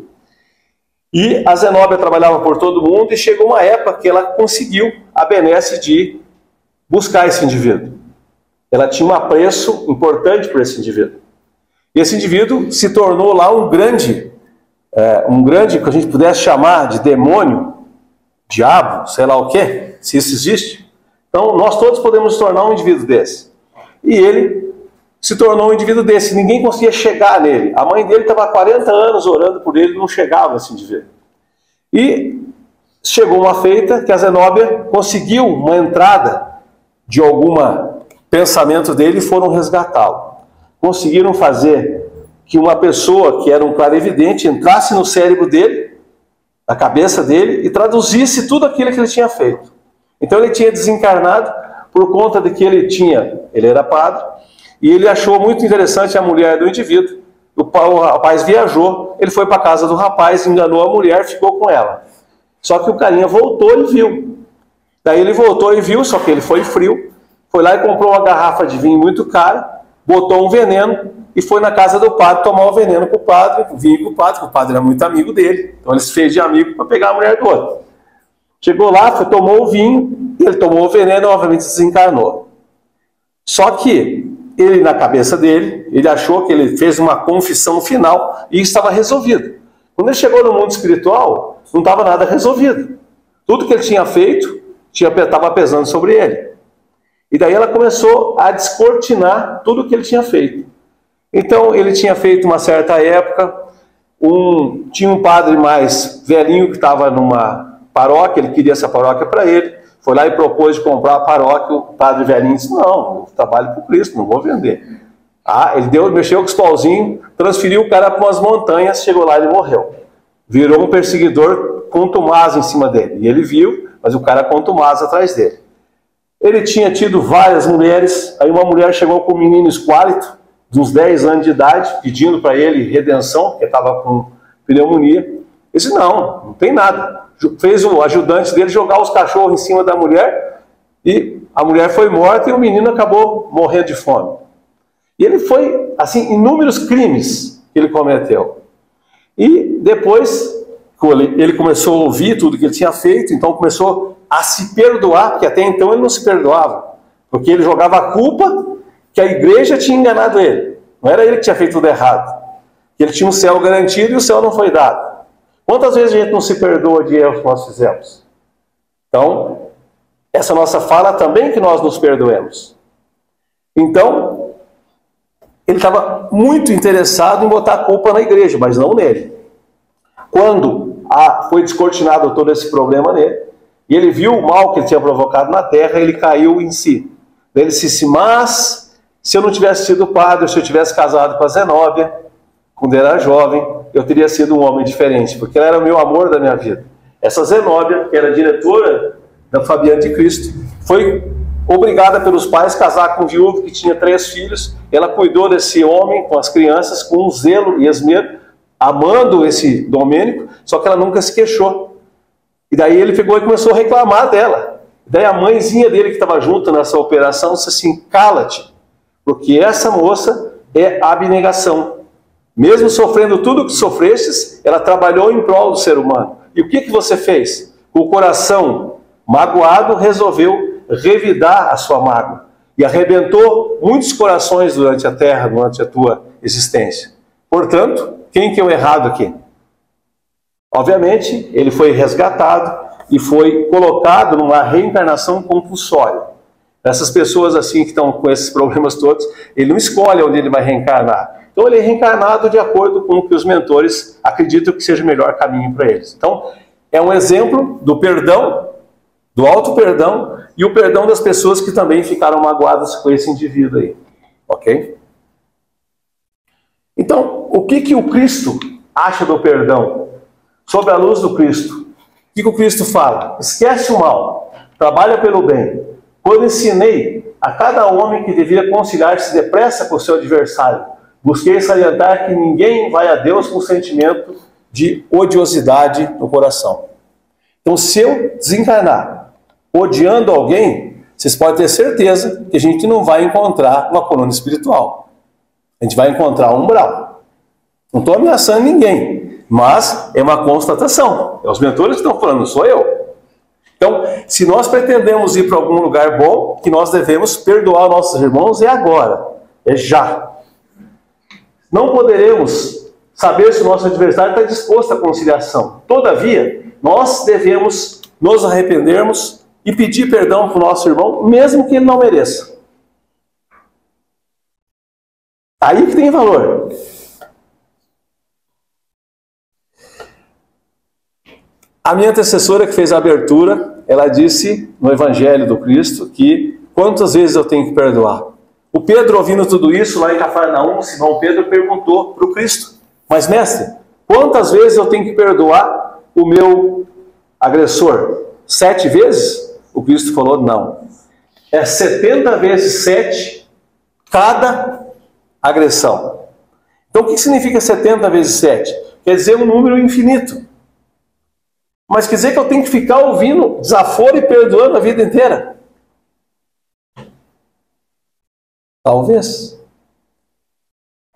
E a Zenóbia trabalhava por todo mundo e chegou uma época que ela conseguiu a benesse de buscar esse indivíduo. Ela tinha um apreço importante por esse indivíduo. E esse indivíduo se tornou lá um grande, que a gente pudesse chamar de demônio, diabo, sei lá o quê, se isso existe. Então, nós todos podemos nos tornar um indivíduo desse. E ele se tornou um indivíduo desse. Ninguém conseguia chegar nele. A mãe dele estava há 40 anos orando por ele e não chegava esse indivíduo. E chegou uma feita que a Zenóbia conseguiu uma entrada de algum pensamento dele e foram resgatá-lo. Conseguiram fazer que uma pessoa que era um clarividente entrasse no cérebro dele, na cabeça dele, e traduzisse tudo aquilo que ele tinha feito. Então ele tinha desencarnado por conta de que ele era padre, e ele achou muito interessante a mulher do indivíduo. O rapaz viajou, ele foi para a casa do rapaz, enganou a mulher, ficou com ela. Só que o carinha voltou e viu. Daí ele voltou e viu, só que ele foi frio, foi lá e comprou uma garrafa de vinho muito cara, botou um veneno e foi na casa do padre tomar o veneno com o padre, o vinho com o padre, porque o padre era muito amigo dele. Então ele se fez de amigo para pegar a mulher do outro. Chegou lá, tomou o vinho, ele tomou o veneno e obviamente desencarnou. Só que ele, na cabeça dele, ele achou que ele fez uma confissão final e estava resolvido. Quando ele chegou no mundo espiritual, não estava nada resolvido. Tudo que ele tinha feito estava pesando sobre ele. E daí ela começou a descortinar tudo o que ele tinha feito. Então ele tinha feito uma certa época, tinha um padre mais velhinho que estava numa paróquia, ele queria essa paróquia para ele, foi lá e propôs de comprar a paróquia, o padre velhinho disse, não, eu trabalho para o Cristo, não vou vender. Ele mexeu com os pauzinhos, transferiu o cara para umas montanhas, chegou lá e ele morreu. Virou um perseguidor contumaz em cima dele. E ele viu, mas o cara contumaz atrás dele. Ele tinha tido várias mulheres, aí uma mulher chegou com um menino esquálito, de uns 10 anos de idade, pedindo para ele redenção, porque estava com pneumonia. Ele disse, não tem nada. Fez o ajudante dele jogar os cachorros em cima da mulher, e a mulher foi morta e o menino acabou morrendo de fome. E ele foi, assim, inúmeros crimes que ele cometeu. E depois, ele começou a ouvir tudo que ele tinha feito, então começou a se perdoar, porque até então ele não se perdoava, porque ele jogava a culpa que a igreja tinha enganado ele. Não era ele que tinha feito tudo errado. Ele tinha um céu garantido e o céu não foi dado. Quantas vezes a gente não se perdoa de erros que nós fizemos? Então, essa nossa fala também que nós nos perdoemos. Então, ele estava muito interessado em botar a culpa na igreja, mas não nele. Quando foi descortinado todo esse problema nele, e ele viu o mal que ele tinha provocado na terra, ele caiu em si. Ele disse, mas se eu não tivesse sido padre, se eu tivesse casado com a Zenóbia, quando eu era jovem, eu teria sido um homem diferente, porque ela era o meu amor da minha vida. Essa Zenóbia, que era diretora da Fabiana de Cristo, foi obrigada pelos pais a casar com um viúvo que tinha 3 filhos. Ela cuidou desse homem com as crianças com um zelo e esmero, amando esse Domênico, só que ela nunca se queixou. E daí ele pegou e começou a reclamar dela. Daí a mãezinha dele que estava junto nessa operação disse assim, cala-te, porque essa moça é abnegação. Mesmo sofrendo tudo o que sofrestes, ela trabalhou em prol do ser humano. E o que você fez? O coração magoado resolveu revidar a sua mágoa. E arrebentou muitos corações durante a terra, durante a tua existência. Portanto, quem que é o errado aqui? Obviamente, ele foi resgatado e foi colocado numa reencarnação compulsória. Essas pessoas assim que estão com esses problemas todos, ele não escolhe onde ele vai reencarnar. Então ele é reencarnado de acordo com o que os mentores acreditam que seja o melhor caminho para eles. Então, é um exemplo do perdão, do auto-perdão e o perdão das pessoas que também ficaram magoadas com esse indivíduo aí. Ok? Então, o que o Cristo acha do perdão? Sob a luz do Cristo. O que o Cristo fala? Esquece o mal, trabalha pelo bem. Quando ensinei a cada homem que devia conciliar-se depressa com o seu adversário, busquei salientar que ninguém vai a Deus com sentimento de odiosidade no coração. Então, se eu desencarnar odiando alguém, vocês podem ter certeza que a gente não vai encontrar uma coluna espiritual. A gente vai encontrar um umbral. Não estou ameaçando ninguém, mas é uma constatação. É os mentores que estão falando, não sou eu. Então, se nós pretendemos ir para algum lugar bom, que nós devemos perdoar nossos irmãos é agora, é já. Não poderemos saber se o nosso adversário está disposto à conciliação. Todavia, nós devemos nos arrependermos e pedir perdão para o nosso irmão, mesmo que ele não mereça. Aí que tem valor. A minha antecessora que fez a abertura, ela disse no Evangelho do Cristo que quantas vezes eu tenho que perdoar? O Pedro, ouvindo tudo isso, lá em Cafarnaum, Simão Pedro perguntou para o Cristo, mas mestre, quantas vezes eu tenho que perdoar o meu agressor? 7 vezes? O Cristo falou, não. É 70 vezes 7 cada agressão. Então o que significa 70 vezes 7? Quer dizer um número infinito. Mas quer dizer que eu tenho que ficar ouvindo desaforo e perdoando a vida inteira? Talvez.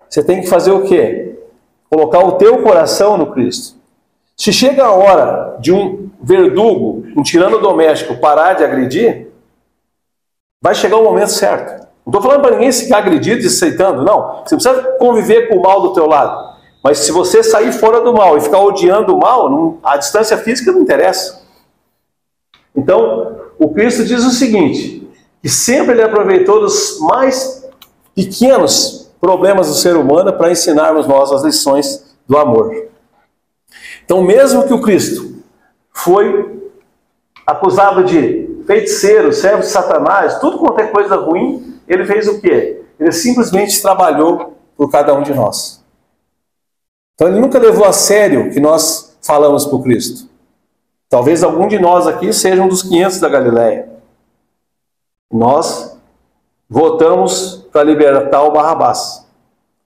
Você tem que fazer o quê? Colocar o teu coração no Cristo. Se chega a hora de um verdugo, um tirano doméstico, parar de agredir, vai chegar o momento certo. Não estou falando para ninguém ficar agredido e aceitando, não. Você precisa conviver com o mal do teu lado. Mas se você sair fora do mal e ficar odiando o mal, a distância física não interessa. Então, o Cristo diz o seguinte, que sempre ele aproveitou dos mais pequenos problemas do ser humano para ensinarmos nós as lições do amor. Então, mesmo que o Cristo foi acusado de feiticeiro, servo de Satanás, tudo quanto é coisa ruim, ele fez o quê? Ele simplesmente trabalhou por cada um de nós. Então ele nunca levou a sério o que nós falamos para o Cristo. Talvez algum de nós aqui seja um dos 500 da Galileia. Nós votamos para libertar o Barrabás.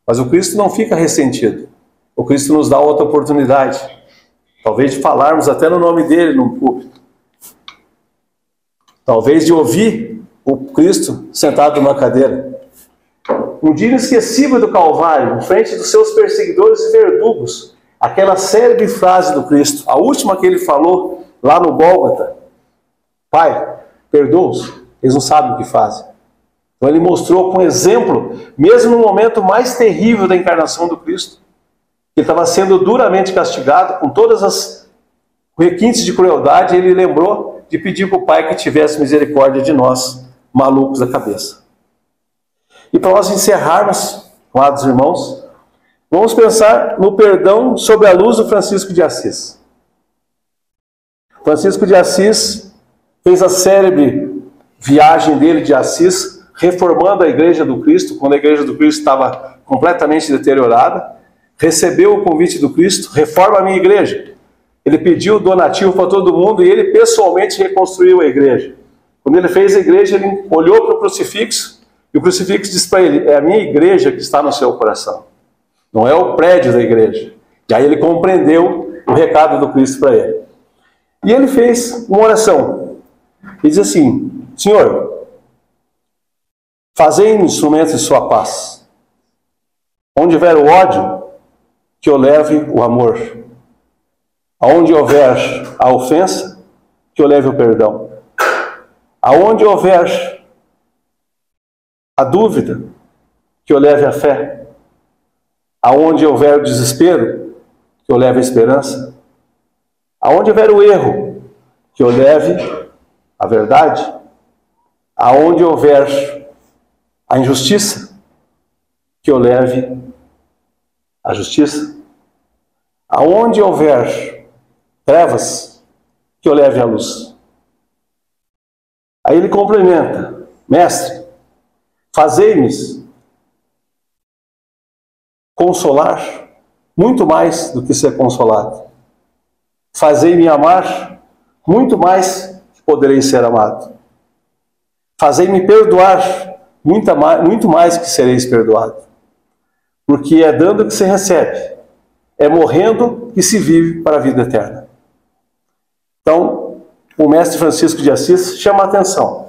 Mas o Cristo não fica ressentido. O Cristo nos dá outra oportunidade. Talvez de falarmos até no nome dele num púlpito. Talvez de ouvir o Cristo sentado numa cadeira. Um dia inesquecível do Calvário, em frente dos seus perseguidores e verdugos, aquela célebre frase do Cristo, a última que ele falou lá no Gólgota: Pai, perdoa-os, eles não sabem o que fazem. Então ele mostrou com exemplo, mesmo no momento mais terrível da encarnação do Cristo, que estava sendo duramente castigado, com todas as requintes de crueldade, ele lembrou de pedir para o Pai que tivesse misericórdia de nós, malucos da cabeça. E para nós encerrarmos, amados irmãos, vamos pensar no perdão sob a luz do Francisco de Assis. Francisco de Assis fez a célebre viagem dele de Assis, reformando a Igreja do Cristo, quando a Igreja do Cristo estava completamente deteriorada. Recebeu o convite do Cristo: reforma a minha igreja. Ele pediu donativo para todo mundo e ele pessoalmente reconstruiu a igreja. Quando ele fez a igreja, ele olhou para o crucifixo e o crucifixo disse para ele: é a minha igreja que está no seu coração, não é o prédio da igreja. E aí ele compreendeu o recado do Cristo para ele. E ele fez uma oração. Ele diz assim: Senhor, fazei-me instrumentos de sua paz. Onde houver o ódio, que eu leve o amor. Aonde houver a ofensa, que eu leve o perdão. Aonde houver a dúvida, que eu leve a fé. Aonde houver o desespero, que eu leve a esperança. Aonde houver o erro, que eu leve a verdade. Aonde houver a injustiça, que eu leve a justiça. Aonde houver trevas, que eu leve a luz. Aí ele complementa: Mestre, fazei-me consolar muito mais do que ser consolado. Fazei-me amar muito mais que poderei ser amado. Fazei-me perdoar muito mais que sereis perdoado. Porque é dando que se recebe, é morrendo que se vive para a vida eterna. Então, o mestre Francisco de Assis chama a atenção.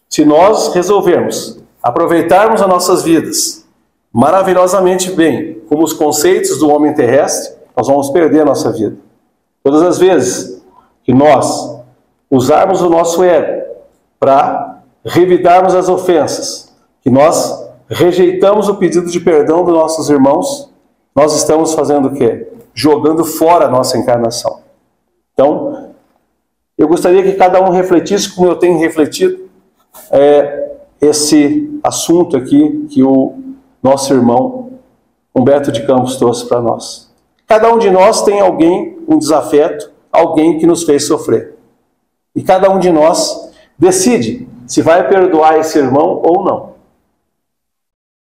Se nós resolvermos aproveitarmos as nossas vidas maravilhosamente bem, como os conceitos do homem terrestre, nós vamos perder a nossa vida. Todas as vezes que nós usarmos o nosso ego para revidarmos as ofensas, que nós rejeitamos o pedido de perdão dos nossos irmãos, nós estamos fazendo o quê? Jogando fora a nossa encarnação. Então, eu gostaria que cada um refletisse, como eu tenho refletido, esse assunto aqui que o nosso irmão Humberto de Campos trouxe para nós. Cada um de nós tem alguém, um desafeto, alguém que nos fez sofrer. E cada um de nós decide se vai perdoar esse irmão ou não.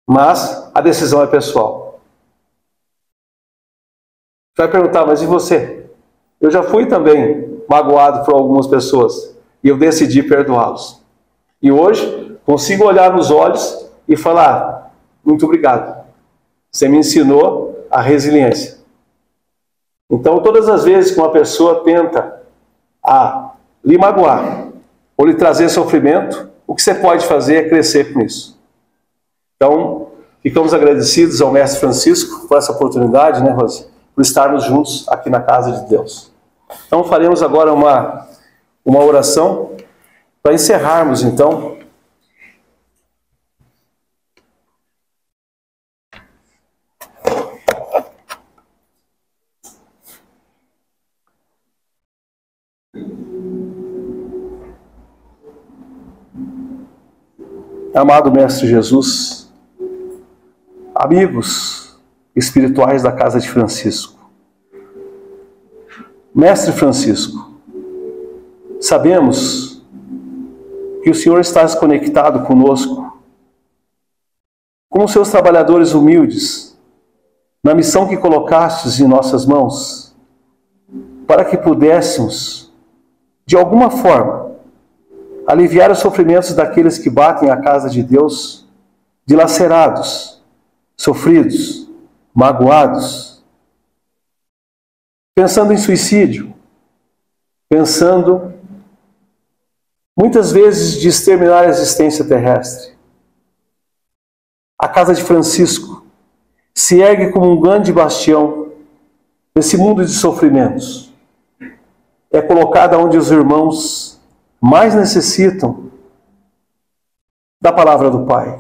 Mas a decisão é pessoal. Você vai perguntar: mas e você? Eu já fui também magoado por algumas pessoas e eu decidi perdoá-los. E hoje consigo olhar nos olhos e falar: muito obrigado. Você me ensinou a resiliência. Então, todas as vezes que uma pessoa tenta lhe magoar ou lhe trazer sofrimento, o que você pode fazer é crescer com isso. Então, ficamos agradecidos ao Mestre Francisco por essa oportunidade, né, Rose? Por estarmos juntos aqui na casa de Deus. Então, faremos agora uma oração para encerrarmos, então. Amado Mestre Jesus, amigos espirituais da casa de Francisco, Mestre Francisco, sabemos que o Senhor está conectado conosco, como seus trabalhadores humildes, na missão que colocastes em nossas mãos, para que pudéssemos, de alguma forma, aliviar os sofrimentos daqueles que batem a casa de Deus, dilacerados, sofridos, magoados, pensando em suicídio, pensando muitas vezes de exterminar a existência terrestre. A casa de Francisco se ergue como um grande bastião nesse mundo de sofrimentos. É colocada onde os irmãos mais necessitam da palavra do Pai.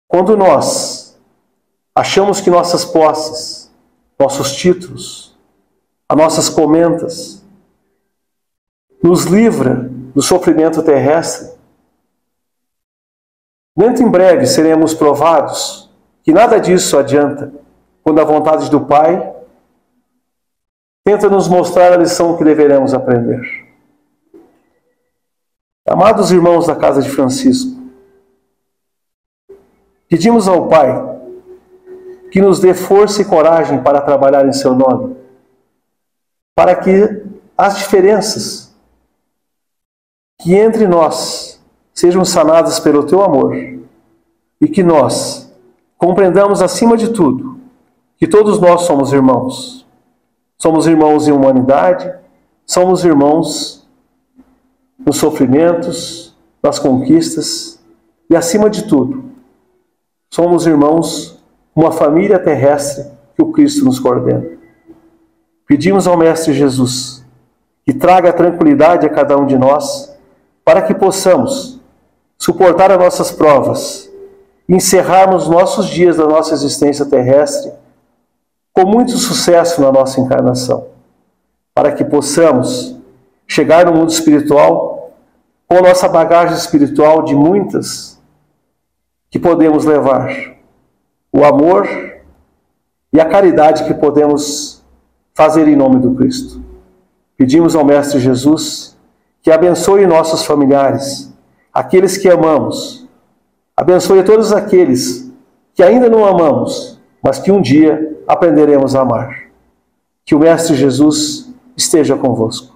Quando nós achamos que nossas posses, nossos títulos, as nossas comentas, nos livra do sofrimento terrestre, dentro em breve seremos provados que nada disso adianta quando a vontade do Pai tenta nos mostrar a lição que deveremos aprender. Amados irmãos da casa de Francisco, pedimos ao Pai que nos dê força e coragem para trabalhar em seu nome, para que as diferenças que entre nós sejam sanadas pelo teu amor e que nós compreendamos acima de tudo que todos nós somos irmãos. Somos irmãos em humanidade, somos irmãos nos sofrimentos, nas conquistas e acima de tudo, somos irmãos uma família terrestre que o Cristo nos coordena. Pedimos ao Mestre Jesus que traga tranquilidade a cada um de nós para que possamos suportar as nossas provas e encerrarmos nossos dias da nossa existência terrestre com muito sucesso na nossa encarnação, para que possamos chegar no mundo espiritual com a nossa bagagem espiritual de muitas que podemos levar, o amor e a caridade que podemos fazer em nome do Cristo. Pedimos ao Mestre Jesus que abençoe nossos familiares, aqueles que amamos, abençoe todos aqueles que ainda não amamos, mas que um dia aprenderemos a amar. Que o Mestre Jesus esteja convosco.